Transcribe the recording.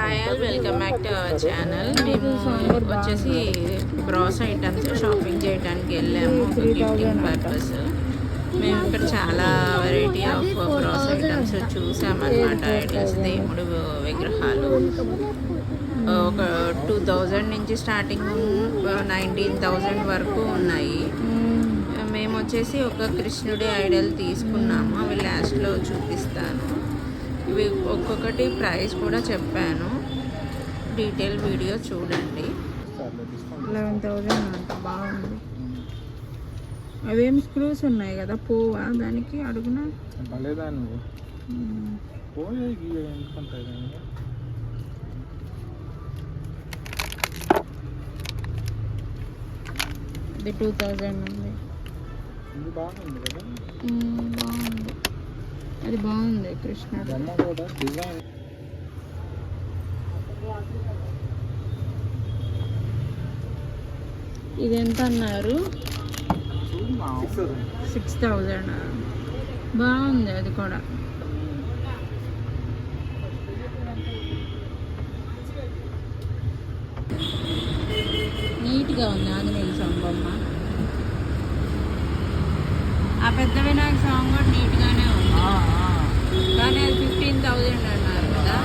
Hi all, welcome back to our channel. మేము వచ్చేసి brass items shopping చేయడానికి వెళ్ళాము ఒక గిఫ్టింగ్ పర్పస్. మేము ఇక్కడ చాలా వెరైటీ ఆఫ్ బ్రాస్ ఐటమ్స్ చూసామన్నమాట. ఐడల్స్, దేవుడు విగ్రహాలు ఒక 2000 నుంచి స్టార్టింగ్ 19,000 వరకు ఉన్నాయి. మేము వచ్చేసి ఒక కృష్ణుడి ఐడల్ తీసుకున్నాము. అవి లాస్ట్లో చూపిస్తాను. ఇవి ఒక్కొక్కటి ప్రైస్ కూడా చెప్పాను. డీటెయిల్ వీడియో చూడండి. 11,000 అంట. బాగుంది. అవేం స్క్రూస్ ఉన్నాయి కదా, పోవా దానికి అడుగునా? ఇది 2000 ఉంది. బాగుంది కదా, బాగుంది. అది బాగుంది. కృష్ణుడు ఇది ఎంత అన్నారు? 6,000. బాగుంది అది కూడా. నీట్గా ఉంది ఆంజనేయ స్వామి బొమ్మ. ఆ పెద్ద వినాయక స్వామి కూడా నీట్గానే ఉంది. కానీ అది 15,000 అన్నారు కదా.